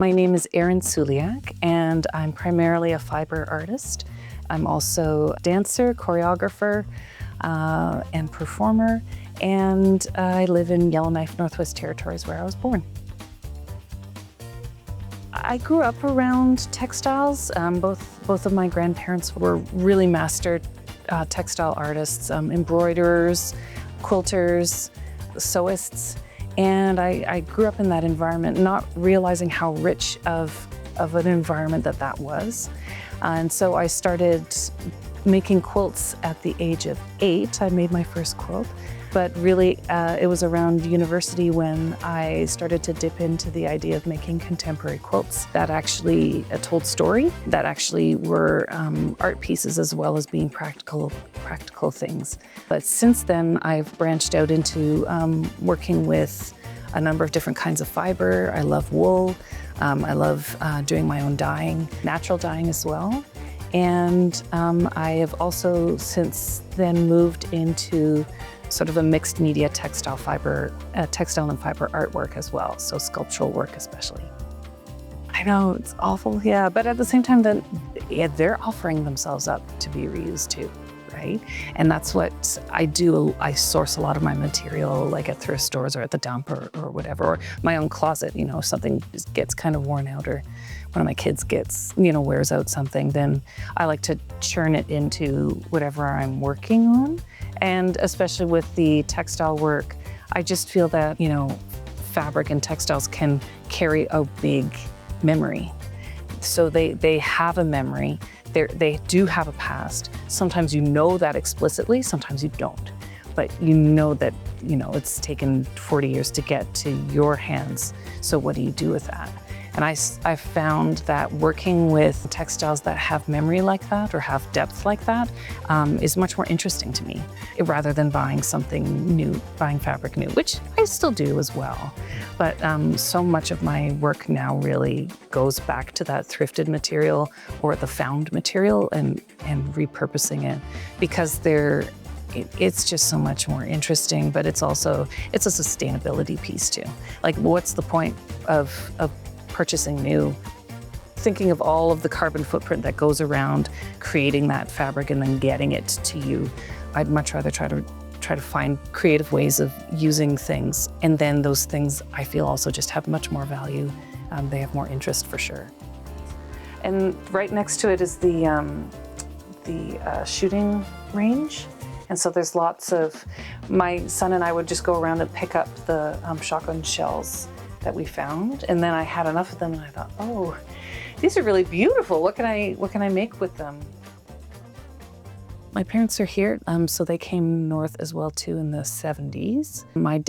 My name is Erin Suliak, and I'm primarily a Fibre artist. I'm also a dancer, choreographer, and performer, and I live in Yellowknife, Northwest Territories, where I was born. I grew up around textiles. Both of my grandparents were really mastered textile artists, embroiderers, quilters, sewists. And I grew up in that environment, not realizing how rich of an environment that was. And so I started making quilts at the age of 8. I made my first quilt. But really, it was around university when I started to dip into the idea of making contemporary quilts that actually told story, that actually were art pieces as well as being practical things. But since then, I've branched out into working with a number of different kinds of fiber. I love wool. I love doing my own dyeing, natural dyeing as well. And I have also since then moved into sort of a mixed media textile and fiber artwork as well, so sculptural work especially. I know, it's awful, yeah, but at the same time, they're offering themselves up to be reused too, right? And that's what I do. I source a lot of my material like at thrift stores or at the dump or whatever, or my own closet. You know, if something gets kind of worn out or one of my kids wears out something, then I like to churn it into whatever I'm working on. And especially with the textile work, I just feel that, fabric and textiles can carry a big memory. So they have a memory, they do have a past. Sometimes you know that explicitly, sometimes you don't. But you know that, it's taken 40 years to get to your hands. So what do you do with that? And I've found that working with textiles that have memory like that or have depth like that is much more interesting to me, rather than buying something new, buying fabric new, which I still do as well. But so much of my work now really goes back to that thrifted material or the found material and repurposing it, because it's just so much more interesting, but it's a sustainability piece too. Like, what's the point of purchasing new, thinking of all of the carbon footprint that goes around creating that fabric and then getting it to you? I'd much rather try to find creative ways of using things, and then those things I feel also just have much more value. They have more interest for sure. And right next to it is the shooting range. And so there's lots of, my son and I would just go around and pick up the shotgun shells that we found. And then I had enough of them and I thought, oh, these are really beautiful. What can I make with them? My parents are here, so they came north as well too in the 70s. My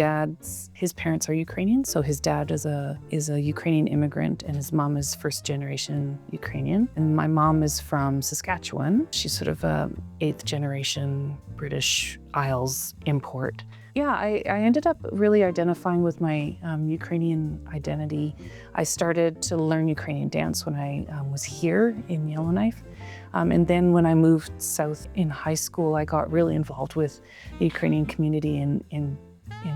his parents are Ukrainian, so his dad is a Ukrainian immigrant and his mom is first generation Ukrainian. And my mom is from Saskatchewan. She's sort of a 8th generation British Isles import. Yeah, I ended up really identifying with my Ukrainian identity. I started to learn Ukrainian dance when I was here in Yellowknife. And then when I moved south in high school, I got really involved with the Ukrainian community in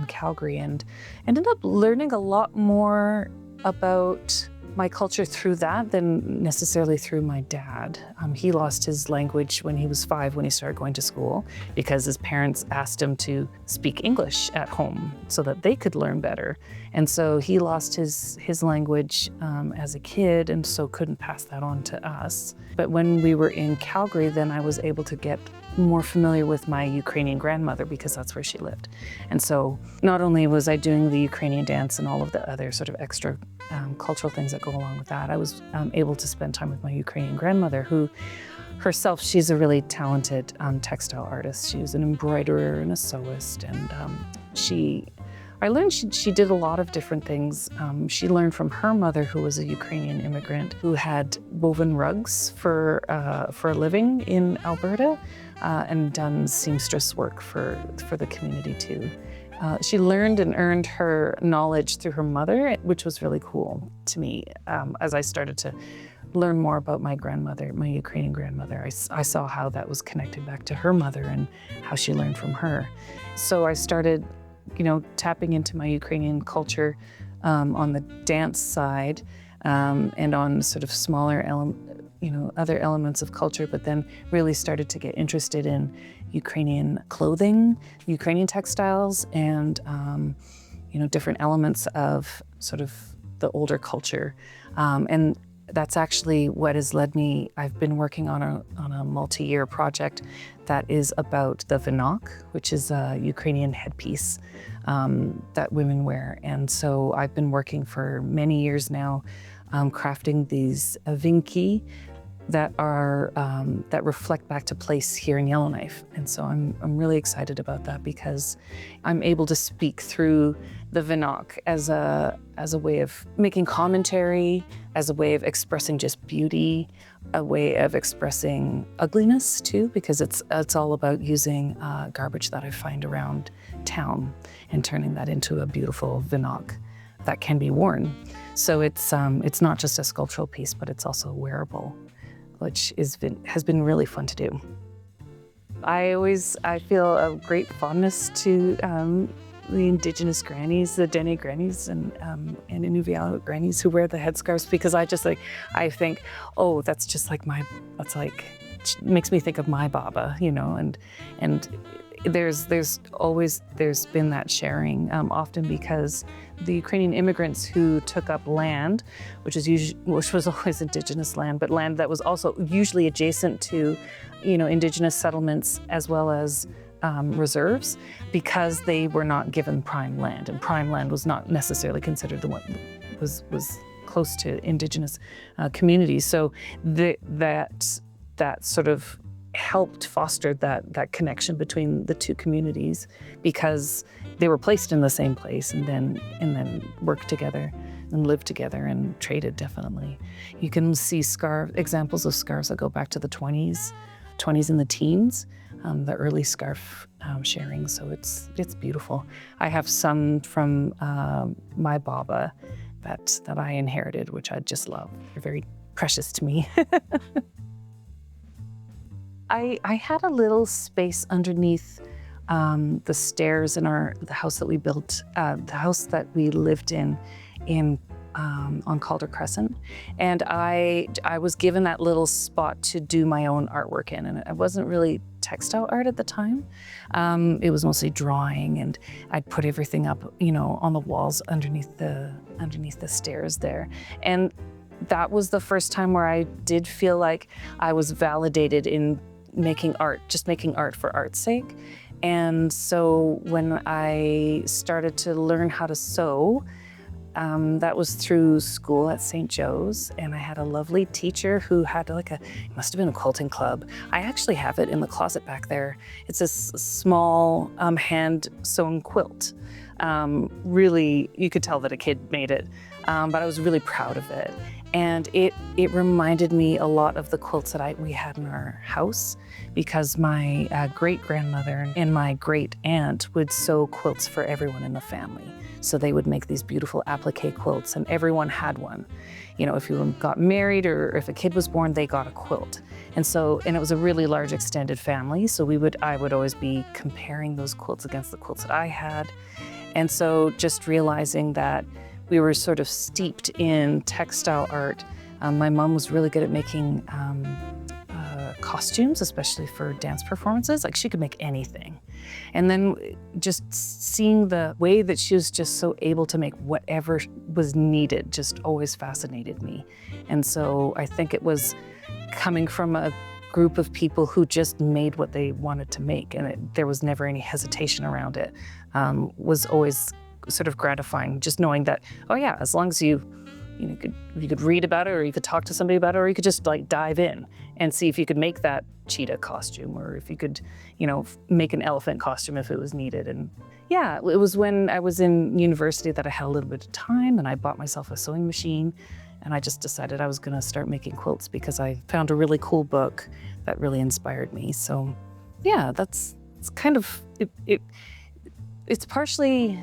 Calgary and ended up learning a lot more about my culture through that than necessarily through my dad. He lost his language when he was 5 when he started going to school because his parents asked him to speak English at home so that they could learn better. And so he lost his language as a kid and so couldn't pass that on to us. But when we were in Calgary, then I was able to get more familiar with my Ukrainian grandmother because that's where she lived. And so not only was I doing the Ukrainian dance and all of the other sort of extra cultural things that go along with that, I was able to spend time with my Ukrainian grandmother, who herself, she's a really talented textile artist. She was an embroiderer and a sewist, and I learned she did a lot of different things. She learned from her mother, who was a Ukrainian immigrant, who had woven rugs for a living in Alberta, and done seamstress work for the community too. She learned and earned her knowledge through her mother, which was really cool to me. As I started to learn more about my grandmother, my Ukrainian grandmother, I saw how that was connected back to her mother and how she learned from her. So I started, tapping into my Ukrainian culture on the dance side. and on sort of smaller other elements of culture, but then really started to get interested in Ukrainian clothing, Ukrainian textiles, and different elements of sort of the older culture. And that's actually what has led me. I've been working on a multi-year project that is about the vinok, which is a Ukrainian headpiece that women wear. And so I've been working for many years now, crafting these vinki that are that reflect back to place here in Yellowknife. And so I'm really excited about that because I'm able to speak through the vinok as a way of making commentary, as a way of expressing just beauty, a way of expressing ugliness too, because it's all about using garbage that I find around town and turning that into a beautiful vinok that can be worn. So it's not just a sculptural piece, but it's also wearable, which has been really fun to do. I feel a great fondness to the Indigenous grannies, the Dene grannies and Inuvialuit grannies who wear the headscarves, because I think, oh, that's makes me think of my Baba, and there's been that sharing, often because the Ukrainian immigrants who took up land, which was always Indigenous land, but land that was also usually adjacent to, Indigenous settlements as well as reserves, because they were not given prime land, and prime land was not necessarily considered the one was close to Indigenous communities. So that sort of helped foster that connection between the two communities, because they were placed in the same place and then worked together and lived together and traded. Definitely, you can see examples of scarves that go back to the 20s and the teens, the early scarf sharing. So it's beautiful. I have some from my Baba that I inherited, which I just love. They're very precious to me. I had a little space underneath the stairs in the house that we built, the house that we lived in on Calder Crescent, and I was given that little spot to do my own artwork in, and it wasn't really textile art at the time. It was mostly drawing, and I'd put everything up, on the walls underneath the stairs there, and that was the first time where I did feel like I was validated in making art, just making art for art's sake. And so when I started to learn how to sew, that was through school at St. Joe's, and I had a lovely teacher who had it must have been a quilting club. I actually have it in the closet back there. It's a small hand sewn quilt. Really, you could tell that a kid made it, but I was really proud of it. And it reminded me a lot of the quilts that we had in our house, because my great-grandmother and my great-aunt would sew quilts for everyone in the family. So they would make these beautiful applique quilts, and everyone had one. If you got married or if a kid was born, they got a quilt. And it was a really large extended family, so I would always be comparing those quilts against the quilts that I had. And so just realizing that we were sort of steeped in textile art. My mom was really good at making costumes, especially for dance performances. She could make anything. And then just seeing the way that she was just so able to make whatever was needed just always fascinated me. And so I think it was coming from a group of people who just made what they wanted to make, and there was never any hesitation around it. Was always sort of gratifying, just knowing that, oh yeah, as long as you could read about it, or you could talk to somebody about it, or you could just dive in and see if you could make that cheetah costume, or if you could, make an elephant costume if it was needed. And yeah, it was when I was in university that I had a little bit of time, and I bought myself a sewing machine, and I just decided I was gonna start making quilts because I found a really cool book that really inspired me. So yeah, it's kind of, it's partially,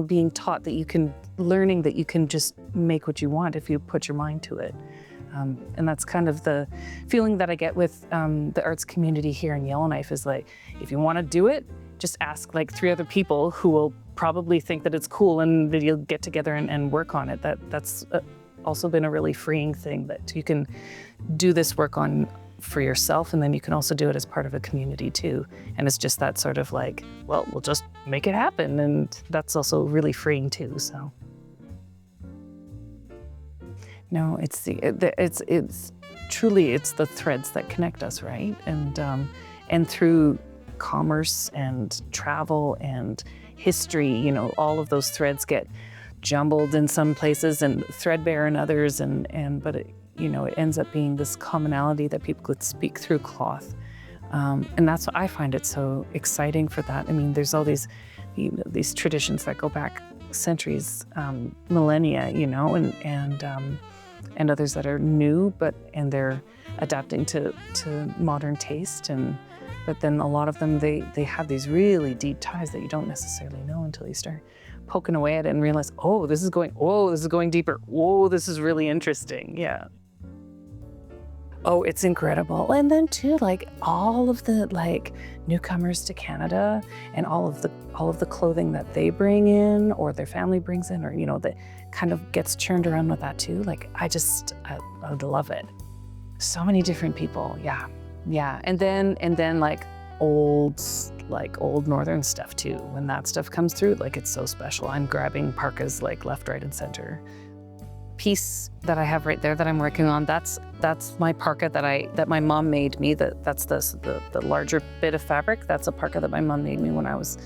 being taught that learning that you can just make what you want if you put your mind to it. And that's kind of the feeling that I get with the arts community here in Yellowknife is if you want to do it, just ask 3 other people who will probably think that it's cool, and that you'll get together and work on it. That's also been a really freeing thing that you can do this work on for yourself, and then you can also do it as part of a community too. And it's just that sort of like, well, we'll just make it happen. And that's also really freeing too, so. No, it's truly the threads that connect us, right? And through commerce and travel and history, you know, all of those threads get jumbled in some places and threadbare in others, but it, you know, it ends up being this commonality that people could speak through cloth. And that's what I find it so exciting for that. I mean, there's all these, you know, these traditions that go back centuries, millennia, you know, and others that are new, and they're adapting to modern taste. But then a lot of them, they have these really deep ties that you don't necessarily know until you start poking away at it and realize, oh, this is going deeper. Whoa, this is really interesting. Yeah. Oh, it's incredible. And then too, like all of the like newcomers to Canada and all of the clothing that they bring in or their family brings in, or, you know, that kind of gets churned around with that too. Like I love it. So many different people. Yeah. Yeah. And then like old Northern stuff too. When that stuff comes through, like it's so special. I'm grabbing parkas like left, right, and center. Piece that I have right there that I'm working on, that's my parka that my mom made me. That's the larger bit of fabric. That's a parka that my mom made me when I was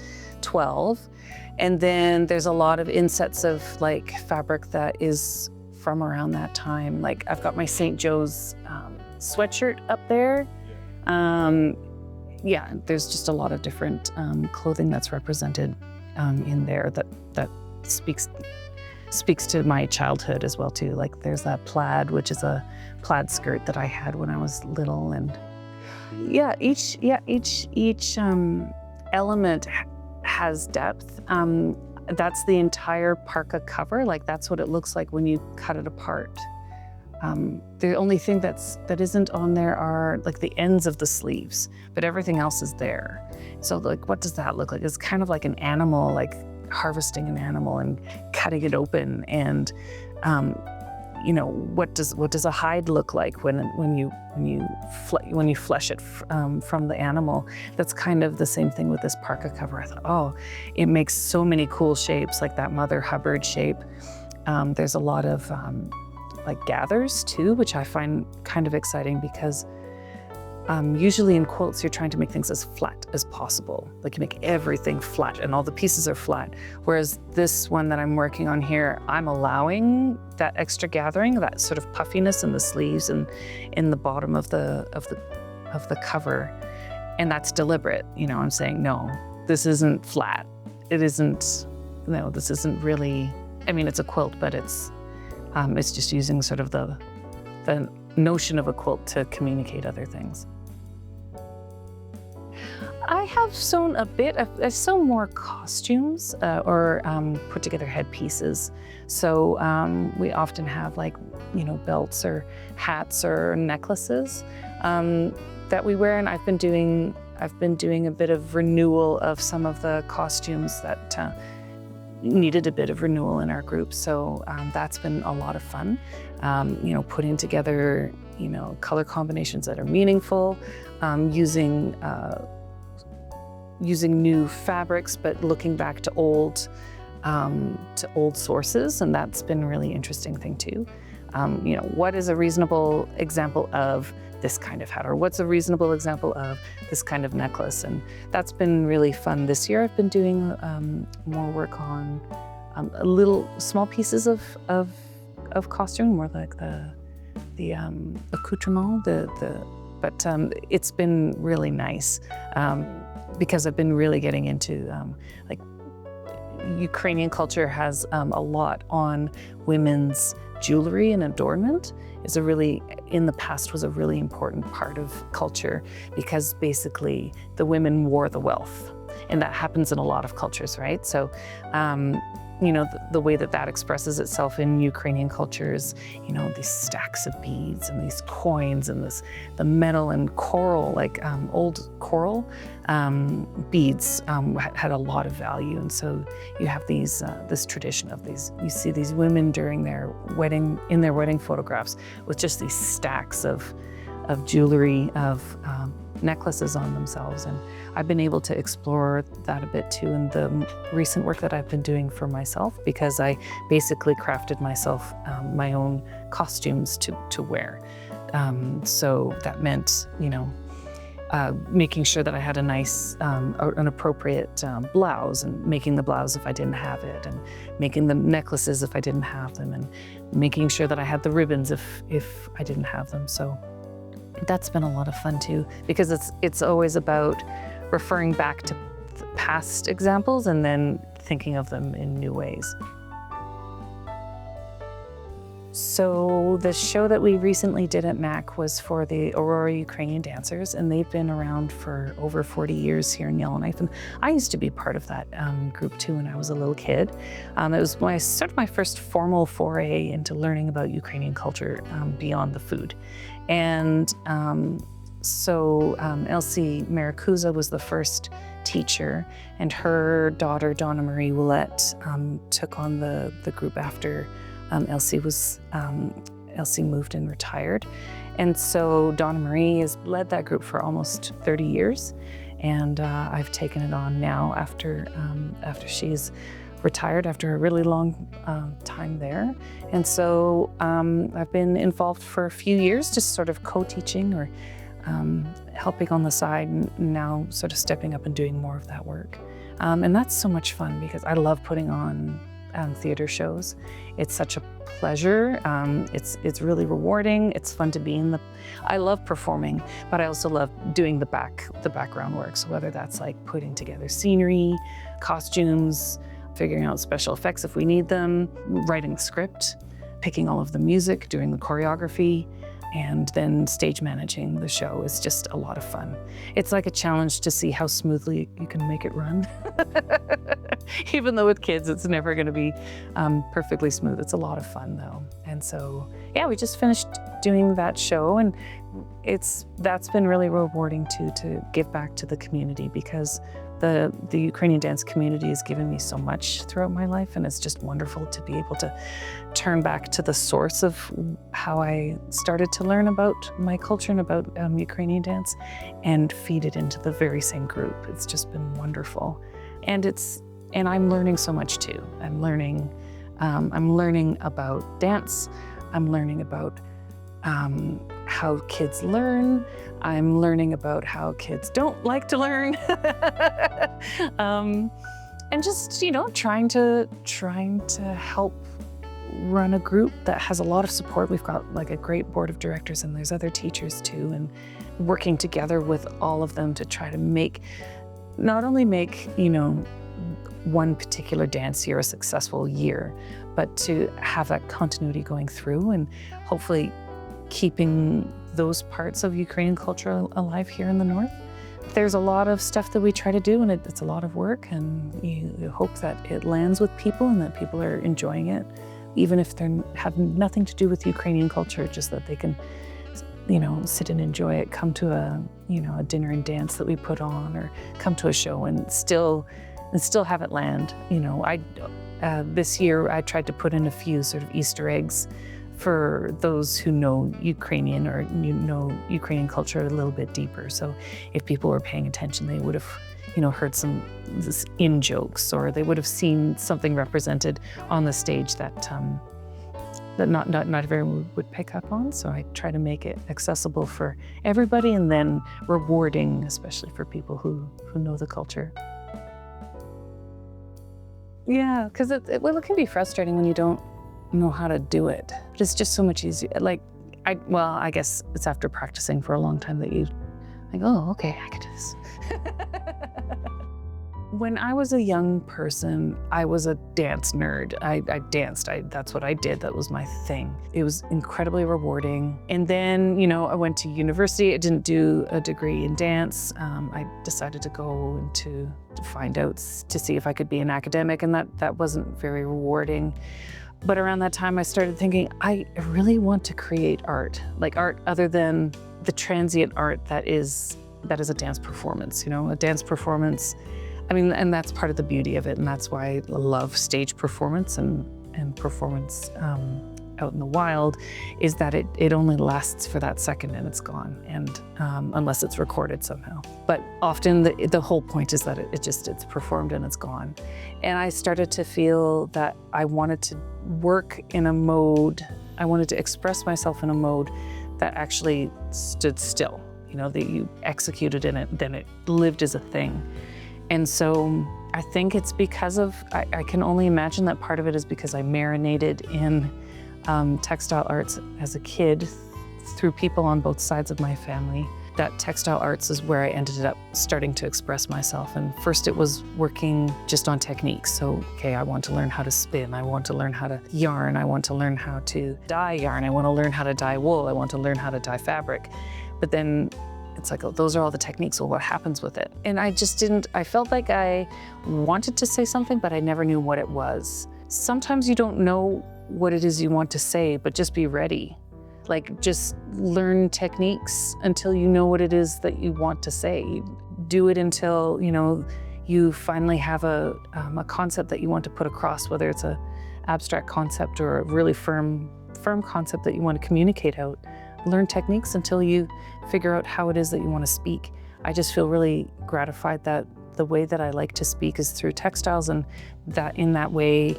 12. And then there's a lot of insets of like fabric that is from around that time. Like I've got my St. Joe's sweatshirt up there. Yeah, there's just a lot of different clothing that's represented in there that speaks to my childhood as well too. Like there's that plaid, which is a plaid skirt that I had when I was little, and yeah, each element has depth. That's the entire parka cover. Like that's what it looks like when you cut it apart. The only thing that isn't on there are like the ends of the sleeves, but everything else is there. So like, what does that look like? It's kind of like an animal, like harvesting an animal and cutting it open, and you know, what does a hide look like when you flesh it from the animal? That's kind of the same thing with this parka cover. I thought, oh, it makes so many cool shapes, like that Mother Hubbard shape. There's a lot of like gathers too, which I find kind of exciting because usually in quilts, you're trying to make things as flat as possible. Like you make everything flat and all the pieces are flat. Whereas this one that I'm working on here, I'm allowing that extra gathering, that sort of puffiness in the sleeves and in the bottom of the cover. And that's deliberate. You know, I'm saying, no, this isn't flat. It isn't, no, this isn't really, I mean, it's a quilt, but it's just using sort of the notion of a quilt to communicate other things. I have sewn a bit. I sew more costumes or put together headpieces. So we often have like, you know, belts or hats or necklaces that we wear, and I've been doing a bit of renewal of some of the costumes that needed a bit of renewal in our group. So that's been a lot of fun. You know, putting together, you know, color combinations that are meaningful, using new fabrics, but looking back to old sources, and that's been a really interesting thing too. You know, what is a reasonable example of this kind of hat, or what's a reasonable example of this kind of necklace? And that's been really fun this year. I've been doing more work on little small pieces of costume, more like the accoutrement, but it's been really nice because I've been really getting into like Ukrainian culture has a lot on women's jewelry and adornment. In the past was a really important part of culture, because basically the women wore the wealth, and that happens in a lot of cultures, right? So the way that expresses itself in Ukrainian cultures, these stacks of beads and these coins and the metal and coral, like old coral beads had a lot of value. And so you have this tradition of you see these women during in their wedding photographs with just these stacks of jewelry, of necklaces on themselves. And I've been able to explore that a bit too in the recent work that I've been doing for myself, because I basically crafted myself my own costumes to wear. So that meant, making sure that I had a nice, an appropriate blouse, and making the blouse if I didn't have it, and making the necklaces if I didn't have them, and making sure that I had the ribbons if I didn't have them. So that's been a lot of fun too, because it's always about referring back to past examples and then thinking of them in new ways. So the show that we recently did at NAC was for the Aurora Ukrainian dancers, and they've been around for over 40 years here in Yellowknife. And I used to be part of that group too when I was a little kid. It was my first formal foray into learning about Ukrainian culture beyond the food. And so Elsie Maricuza was the first teacher, and her daughter, Donna Marie Willette, took on the group after Elsie moved and retired. And so Donna Marie has led that group for almost 30 years. And I've taken it on now after she's retired, after a really long time there. And so I've been involved for a few years, just sort of co-teaching or helping on the side, and now sort of stepping up and doing more of that work. And that's so much fun, because I love putting on theater shows. It's such a pleasure. It's really rewarding. It's fun to be I love performing, but I also love doing the background work. So whether that's like putting together scenery, costumes, figuring out special effects if we need them, writing the script, picking all of the music, doing the choreography, and then stage managing the show is just a lot of fun. It's like a challenge to see how smoothly you can make it run. Even though with kids, it's never gonna be perfectly smooth. It's a lot of fun though. And so, yeah, we just finished doing that show, and that's been really rewarding too, to give back to the community, because the Ukrainian dance community has given me so much throughout my life, and it's just wonderful to be able to turn back to the source of how I started to learn about my culture and about Ukrainian dance, and feed it into the very same group. It's just been wonderful. And I'm learning so much too. I'm learning about dance. I'm learning about how kids learn. I'm learning about how kids don't like to learn. And just, trying to help run a group that has a lot of support. We've got like a great board of directors, and there's other teachers too, and working together with all of them to try to not only make, one particular dance year a successful year, but to have that continuity going through, and hopefully keeping those parts of Ukrainian culture alive here in the North. There's a lot of stuff that we try to do, and it's a lot of work, and you hope that it lands with people and that people are enjoying it, even if they have nothing to do with Ukrainian culture, just that they can, sit and enjoy it, come to a dinner and dance that we put on, or come to a show and still have it land. This year I tried to put in a few sort of Easter eggs for those who know Ukrainian or Ukrainian culture a little bit deeper. So if people were paying attention, they would have, heard some in jokes, or they would have seen something represented on the stage that not everyone would pick up on. So I try to make it accessible for everybody, and then rewarding, especially for people who know the culture. Yeah, because it can be frustrating when you don't know how to do it. But it's just so much easier. I guess it's after practicing for a long time that you oh, okay, I can do this. When I was a young person, I was a dance nerd. I danced. That's what I did. That was my thing. It was incredibly rewarding. And then, I went to university. I didn't do a degree in dance. I decided to go to find out to see if I could be an academic, and that wasn't very rewarding. But around that time, I started thinking, I really want to create art, like art other than the transient art that is a dance performance. A dance performance. And that's part of the beauty of it, and that's why I love stage performance and performance out in the wild, is that it only lasts for that second and it's gone, and unless it's recorded somehow. But often the whole point is that it's performed and it's gone. And I started to feel that I wanted to work in a mode, I wanted to express myself in a mode that actually stood still, that you executed in it, then it lived as a thing. And so I think it's because of, I can only imagine that part of it is because I marinated in textile arts as a kid through people on both sides of my family. That textile arts is where I ended up starting to express myself. And first it was working just on techniques. So, okay, I want to learn how to spin. I want to learn how to yarn. I want to learn how to dye yarn. I want to learn how to dye wool. I want to learn how to dye fabric. But then it's like, oh, those are all the techniques. Well, what happens with it? And I felt like I wanted to say something, but I never knew what it was. Sometimes you don't know what it is you want to say, but just be ready. Like, just learn techniques until you know what it is that you want to say. Do it until, you finally have a concept that you want to put across, whether it's an abstract concept or a really firm concept that you want to communicate out. Learn techniques until you figure out how it is that you want to speak. I just feel really gratified that the way that I like to speak is through textiles, and that in that way,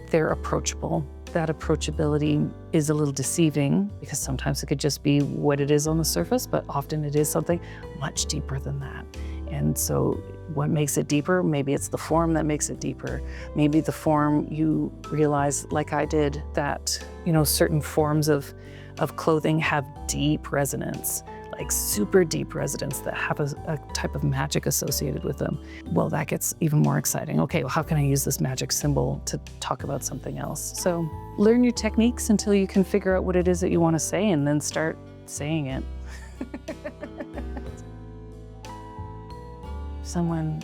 they're approachable. That approachability is a little deceiving because sometimes it could just be what it is on the surface, but often it is something much deeper than that. And so what makes it deeper? Maybe it's the form that makes it deeper. Maybe the form, you realize, like I did, that certain forms of clothing have deep resonance, like super deep resonance that have a type of magic associated with them. Well, that gets even more exciting. Okay, well, how can I use this magic symbol to talk about something else? So learn your techniques until you can figure out what it is that you want to say, and then start saying it. Someone,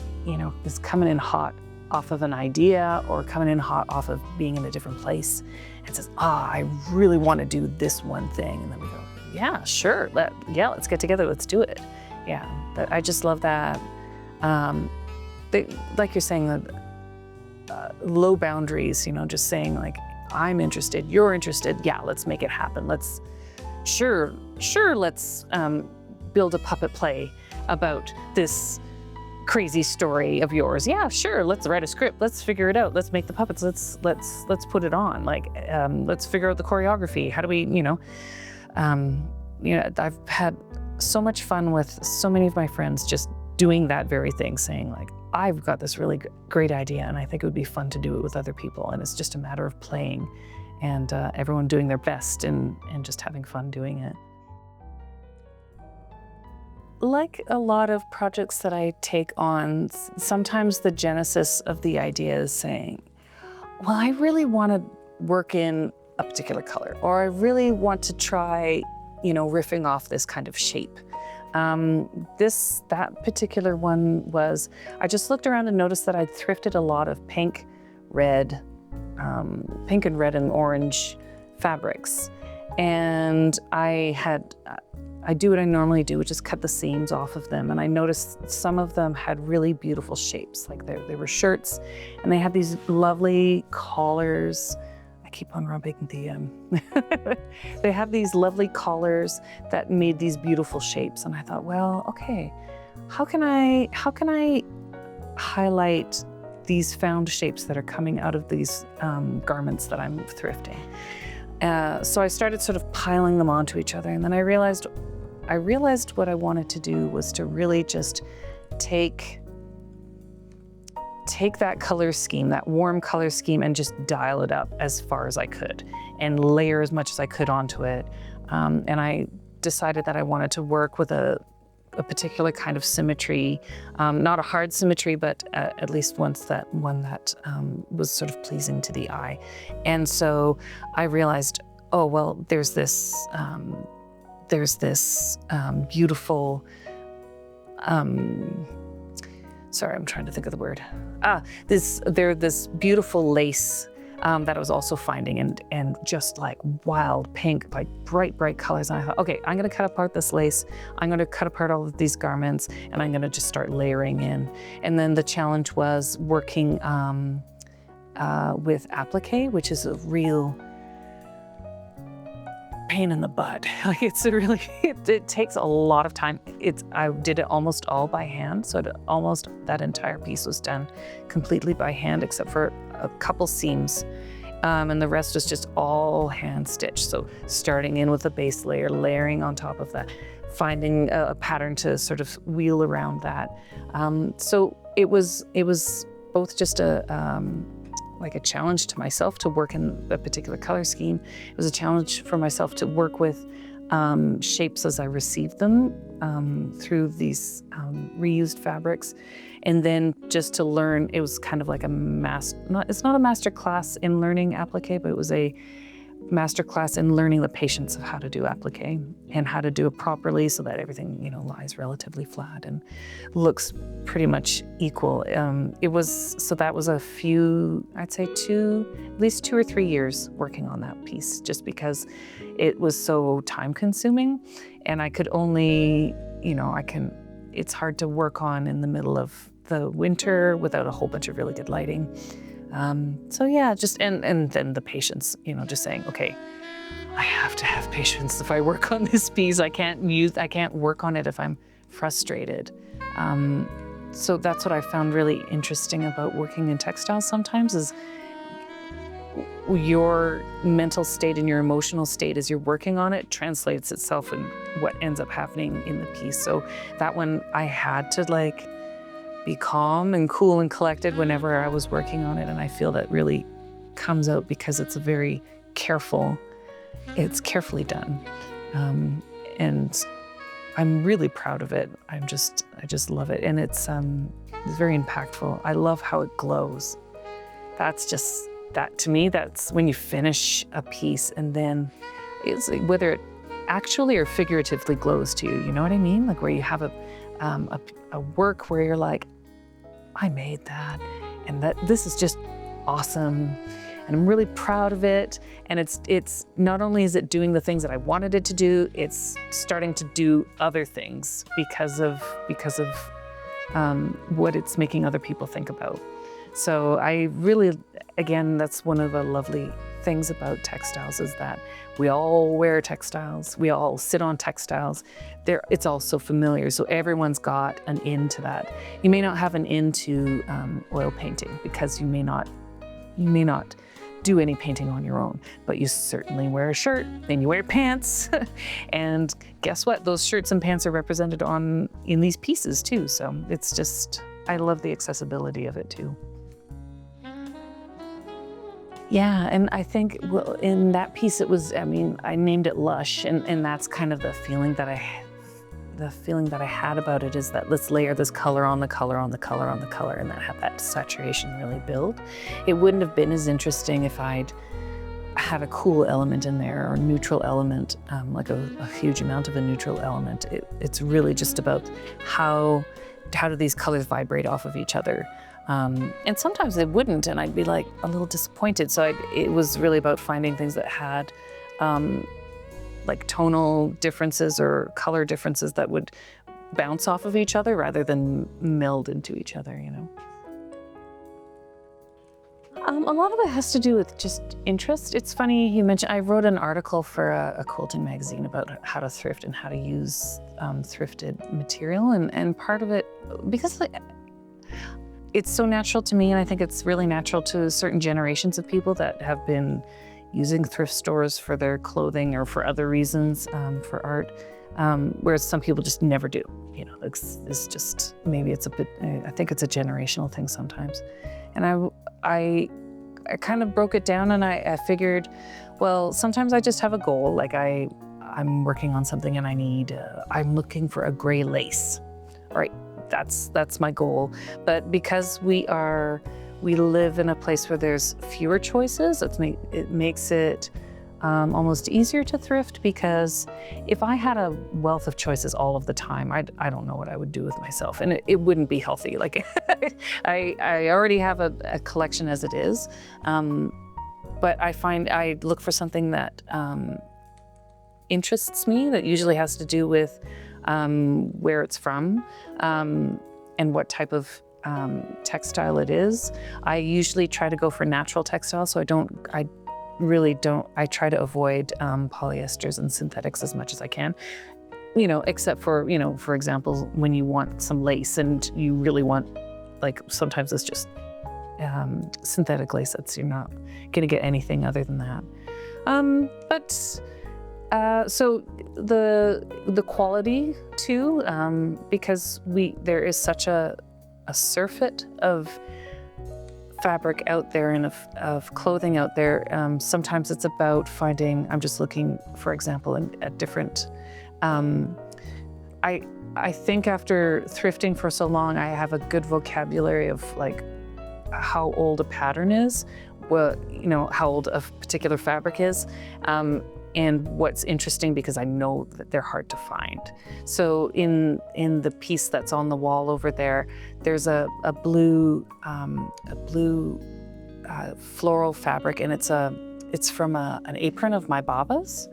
is coming in hot off of an idea or coming in hot off of being in a different place and says, I really want to do this one thing. And then we go, yeah, sure. Let's get together. Let's do it. Yeah, I just love that. Like you're saying, low boundaries, just saying like, I'm interested, you're interested. Yeah, let's make it happen. Let's build a puppet play about this crazy story of yours. Yeah, sure. Let's write a script. Let's figure it out. Let's make the puppets. Let's put it on. Like, let's figure out the choreography. How do we, I've had so much fun with so many of my friends just doing that very thing, saying like, I've got this really great idea and I think it would be fun to do it with other people. And it's just a matter of playing and everyone doing their best and just having fun doing it. Like a lot of projects that I take on, sometimes the genesis of the idea is saying, well, I really want to work in a particular color, or I really want to try, riffing off this kind of shape. That particular one was, I just looked around and noticed that I'd thrifted a lot of pink and red and orange fabrics. And I do what I normally do, which is cut the seams off of them. And I noticed some of them had really beautiful shapes. Like they were shirts and they had these lovely collars. I keep on rubbing the, they have these lovely collars that made these beautiful shapes. And I thought, well, okay, how can I highlight these found shapes that are coming out of these garments that I'm thrifting? So I started sort of piling them onto each other, and then I realized what I wanted to do was to really just take that color scheme, that warm color scheme, and just dial it up as far as I could and layer as much as I could onto it. And I decided that I wanted to work with a a particular kind of symmetry, not a hard symmetry, but at least one that was sort of pleasing to the eye. And so I realized, oh, well, there's this beautiful, sorry, I'm trying to think of the word. This beautiful lace that I was also finding, and just like wild pink, like bright colors. And I thought, okay, I'm gonna cut apart this lace. I'm gonna cut apart all of these garments, and I'm gonna just start layering in. And then the challenge was working with applique, which is a real pain in the butt. Like it's a really, it takes a lot of time. I did it almost all by hand. So almost that entire piece was done completely by hand, except for a couple seams. And the rest was just all hand stitched. So starting in with a base layer, layering on top of that, finding a pattern to sort of wheel around that. So it was both just like a challenge to myself to work in a particular color scheme. It was a challenge for myself to work with shapes as I received them through these reused fabrics. And then just to learn, it was kind of like it's not a master class in learning applique, but it was a master class in learning the patience of how to do applique and how to do it properly so that everything, lies relatively flat and looks pretty much equal. That was a few, I'd say at least 2 or 3 years working on that piece, just because it was so time consuming, and I could only, it's hard to work on in the middle of the winter without a whole bunch of really good lighting. So yeah, and then the patience, just saying, okay, I have to have patience if I work on this piece. I can't work on it if I'm frustrated. So that's what I found really interesting about working in textiles sometimes, is your mental state and your emotional state as you're working on it translates itself in what ends up happening in the piece. So that one, I had to be calm and cool and collected whenever I was working on it. And I feel that really comes out because it's carefully done. And I'm really proud of it. I just love it. And it's very impactful. I love how it glows. To me, that's when you finish a piece, and then it's whether it actually or figuratively glows to you. You know what I mean? Like where you have a work where you're like, I made that, and this is just awesome, and I'm really proud of it. And it's not only is it doing the things that I wanted it to do, it's starting to do other things because of what it's making other people think about. So I really, again, that's one of the lovely things about textiles, is that we all wear textiles, we all sit on textiles. It's all so familiar, so everyone's got an in to that. You may not have an in to oil painting because you may not do any painting on your own, but you certainly wear a shirt and you wear pants. And guess what? Those shirts and pants are represented in these pieces too. So it's just, I love the accessibility of it too. Yeah, and I think, well, in that piece it was, I named it Lush, and that's kind of the feeling that I had about it, is that let's layer this color on the color on the color on the color, and that had that saturation really build. It wouldn't have been as interesting if I'd had a cool element in there, or a neutral element, like a huge amount of a neutral element. It's really just about how do these colors vibrate off of each other. And sometimes they wouldn't, and I'd be like a little disappointed. So it was really about finding things that had like tonal differences or color differences that would bounce off of each other rather than meld into each other, A lot of it has to do with just interest. It's funny you mentioned, I wrote an article for a quilting magazine about how to thrift and how to use thrifted material, and part of it, because it's so natural to me, and I think it's really natural to certain generations of people that have been using thrift stores for their clothing or for other reasons, for art, whereas some people just never do. It's just, maybe it's a bit, I think it's a generational thing sometimes. And I kind of broke it down, and I figured, well, sometimes I just have a goal. Like I I'm working on something and I'm looking for a gray lace. All right, that's my goal. But because we live in a place where there's fewer choices, it makes it almost easier to thrift, because if I had a wealth of choices all of the time, I don't know what I would do with myself, and it wouldn't be healthy. Like I already have a collection as it is, but I find I look for something that interests me, that usually has to do with where it's from and what type of textile it is. I usually try to go for natural textile, so I try to avoid polyesters and synthetics as much as I can, except for, for example, when you want some lace and you really want, like, sometimes it's just synthetic lace, you're not gonna get anything other than that. So the quality too, because there is such a surfeit of fabric out there and of clothing out there. Sometimes it's about finding, I'm just looking, for example, at different, I think after thrifting for so long, I have a good vocabulary of like how old a pattern is, how old a particular fabric is, and what's interesting, because I know that they're hard to find. So in the piece that's on the wall over there, there's a blue floral fabric, and it's from an apron of my Baba's,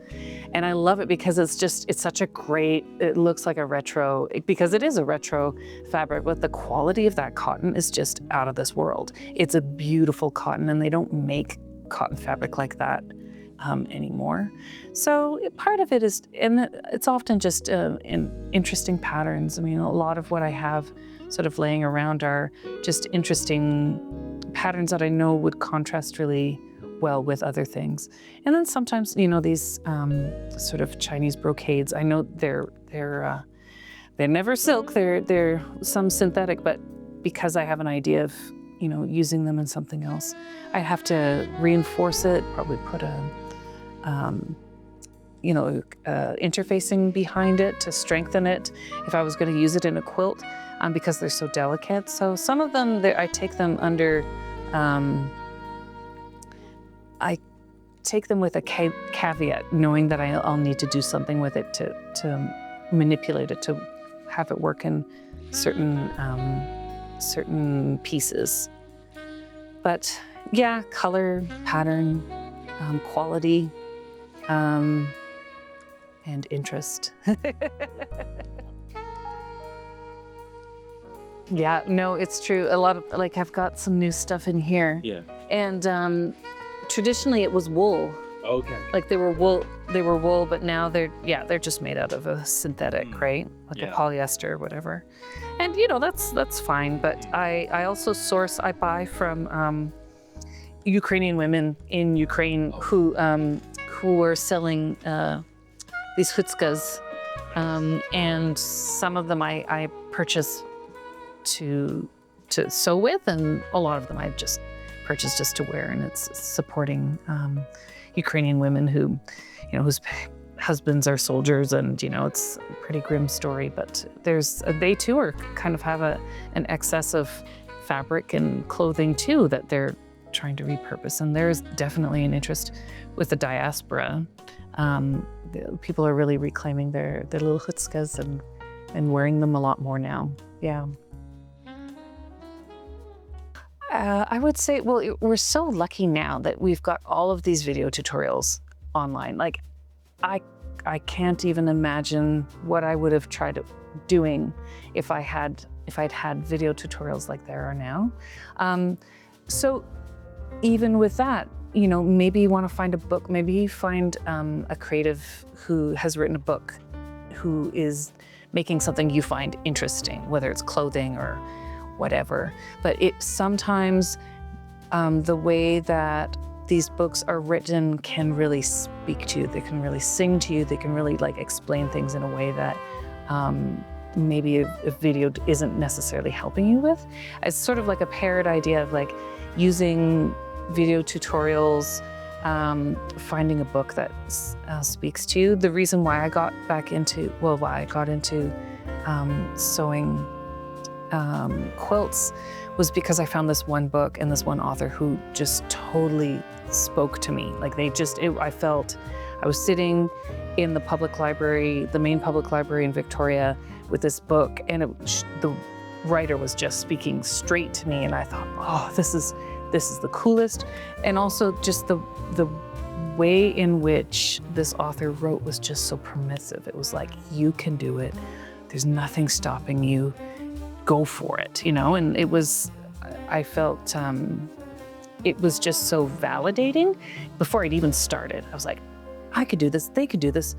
and I love it because it's such a great, it looks like a retro, because it is a retro fabric, but the quality of that cotton is just out of this world. It's a beautiful cotton, and they don't make cotton fabric like that anymore. So part of it is, and it's often just in interesting patterns. I mean, a lot of what I have sort of laying around are just interesting patterns that I know would contrast really well with other things. And then sometimes, these sort of Chinese brocades, I know they're never silk, they're some synthetic, but because I have an idea of using them in something else, I'd have to reinforce it, probably put interfacing behind it to strengthen it if I was going to use it in a quilt, because they're so delicate. So some of them, I take them under, I take them with a caveat, knowing that I'll need to do something with it to manipulate it, to have it work in certain pieces. But yeah, color, pattern, quality, and interest. Yeah, no, it's true. A lot of, like, I've got some new stuff in here. Yeah. And traditionally it was wool. Okay. Like they were wool, but now they're just made out of a synthetic, right? Like a polyester or whatever. And that's fine. But I also I buy from Ukrainian women in Ukraine who are selling these hutskas, and some of them I purchase to sew with, and a lot of them I just purchase just to wear, and it's supporting Ukrainian women whose husbands are soldiers, and it's a pretty grim story, but they too are kind of have an excess of fabric and clothing too that they're trying to repurpose, and there's definitely an interest with the diaspora. People are really reclaiming their little hutskas and wearing them a lot more now. Yeah. I would say, well, we're so lucky now that we've got all of these video tutorials online. Like, I can't even imagine what I would have tried doing if I'd had video tutorials like there are now. So even with that, maybe you want to find a book, maybe you find a creative who has written a book, who is making something you find interesting, whether it's clothing or whatever. But sometimes the way that these books are written can really speak to you. They can really sing to you. They can really explain things in a way that maybe a video isn't necessarily helping you with. It's sort of like a paired idea of using video tutorials finding a book that speaks to you. The reason why I got into sewing quilts was because I found this one book and this one author who just totally spoke to me. Like I felt I was sitting in the public library, the main public library in Victoria, with this book, and the writer was just speaking straight to me, and I thought, oh, this is the coolest. And also just the way in which this author wrote was just so permissive. It was like, you can do it. There's nothing stopping you. Go for it, And I felt it was just so validating. Before I'd even started, I was like, I could do this. They could do this.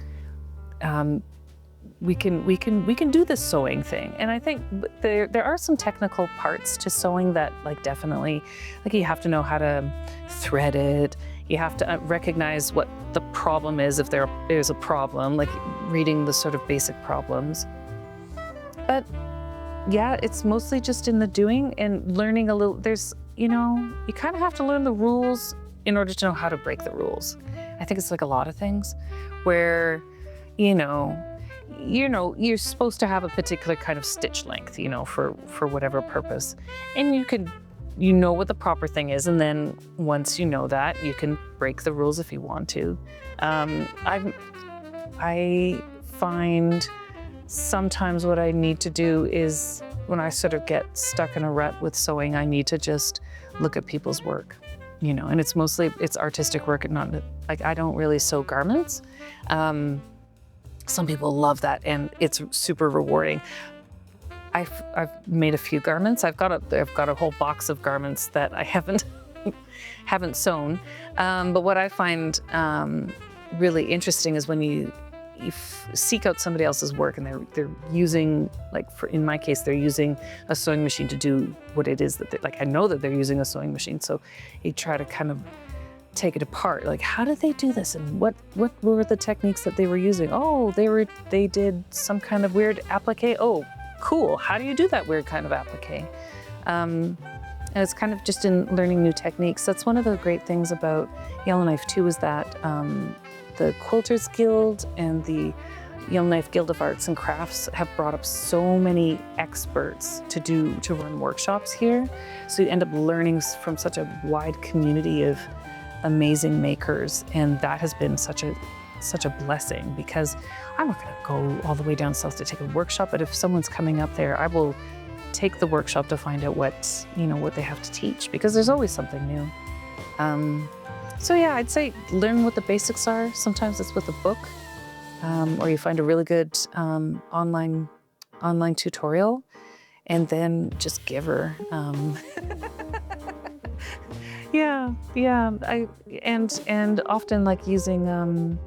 We can do this sewing thing. And I think there are some technical parts to sewing that definitely, you have to know how to thread it. You have to recognize what the problem is if there is a problem, like reading the sort of basic problems. But yeah, it's mostly just in the doing and learning a little. You kind of have to learn the rules in order to know how to break the rules. I think it's like a lot of things where, you're supposed to have a particular kind of stitch length, for whatever purpose. And you know what the proper thing is. And then once you know that, you can break the rules if you want to. I find sometimes what I need to do is when I sort of get stuck in a rut with sewing, I need to just look at people's work, and it's artistic work and not, I don't really sew garments. Some people love that, and it's super rewarding. I've made a few garments. I've got a whole box of garments that I haven't sewn. But what I find really interesting is when you seek out somebody else's work and they're using, in my case, they're using a sewing machine to do what it is that I know that they're using a sewing machine. So you try to kind of take it apart. Like, how did they do this? And what were the techniques that they were using? Oh, they did some kind of weird applique. Oh, cool. How do you do that weird kind of applique? And it's kind of just in learning new techniques. That's one of the great things about Yellowknife too, is that the Quilters Guild and the Yellowknife Guild of Arts and Crafts have brought up so many experts to run workshops here. So you end up learning from such a wide community of amazing makers, and that has been such a blessing, because I'm not going to go all the way down south to take a workshop, but if someone's coming up there, I will take the workshop to find out what they have to teach, because there's always something new. So yeah, I'd say learn what the basics are. Sometimes it's with a book, or you find a really good online tutorial, and then just give her. Yeah. And often using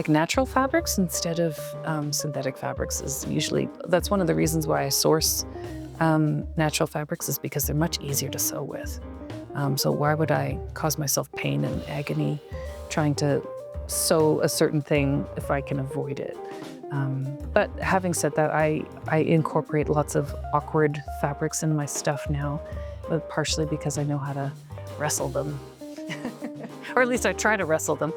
natural fabrics instead of synthetic fabrics that's one of the reasons why I source natural fabrics, is because they're much easier to sew with. So why would I cause myself pain and agony trying to sew a certain thing if I can avoid it? But having said that, I incorporate lots of awkward fabrics in my stuff now, but partially because I know how to wrestle them. Or at least I try to wrestle them.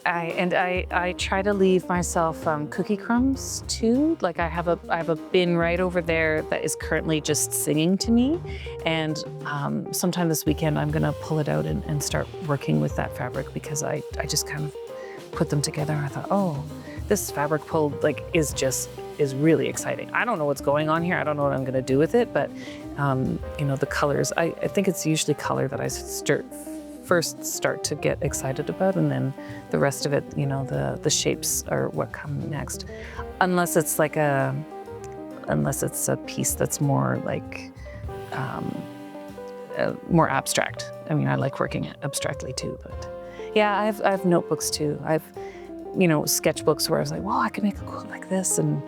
I try to leave myself cookie crumbs too. I have a bin right over there that is currently just singing to me, and sometime this weekend I'm gonna pull it out and start working with that fabric, because I just kind of put them together and I thought, oh, this fabric pull is really exciting. I don't know what's going on here. I don't know what I'm gonna do with it, but the colors, I think it's usually color that I first start to get excited about, and then the rest of it, the shapes are what come next. Unless it's a piece that's more more abstract. I mean, I like working abstractly too, but yeah, I have notebooks too. I've sketchbooks where I was like, well, I can make a quilt like this, and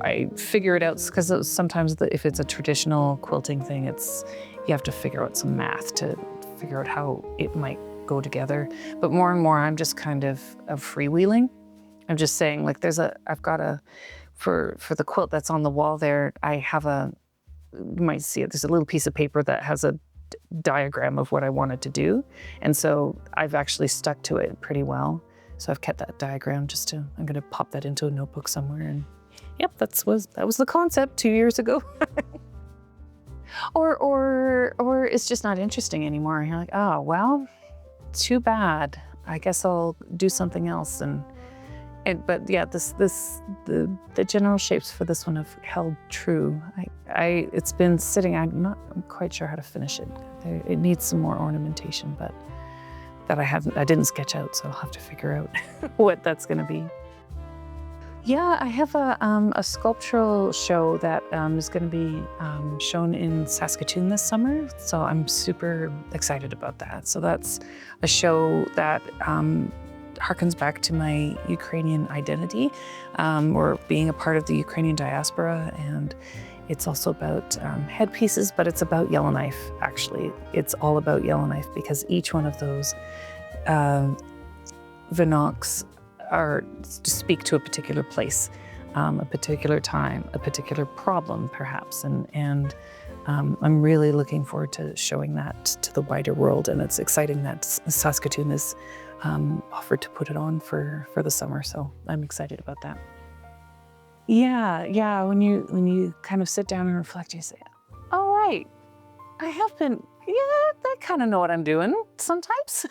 I figure it out, because sometimes if it's a traditional quilting thing, you have to figure out some math to figure out how it might go together. But more and more, I'm just kind of freewheeling. I'm just saying, for the quilt that's on the wall there, I have you might see it, there's a little piece of paper that has a diagram of what I wanted to do. And so I've actually stuck to it pretty well. So I've kept that diagram I'm gonna pop that into a notebook somewhere. And yep, that was the concept 2 years ago. Or it's just not interesting anymore. You're like, oh, well, too bad. I guess I'll do something else. But yeah, the general shapes for this one have held true. It's been sitting. I'm quite sure how to finish it. It needs some more ornamentation, but that I didn't sketch out, so I'll have to figure out what that's going to be. Yeah, I have a sculptural show that is going to be shown in Saskatoon this summer, so I'm super excited about that. So that's a show that harkens back to my Ukrainian identity, or being a part of the Ukrainian diaspora, and it's also about headpieces, but it's about Yellowknife, actually. It's all about Yellowknife because each one of those Vinoks are to speak to a particular place, a particular time, a particular problem, perhaps. And I'm really looking forward to showing that to the wider world. And it's exciting that Saskatoon has offered to put it on for the summer. So I'm excited about that. Yeah. When you kind of sit down and reflect, you say, "Oh, right, I have been. Yeah, I kind of know what I'm doing sometimes."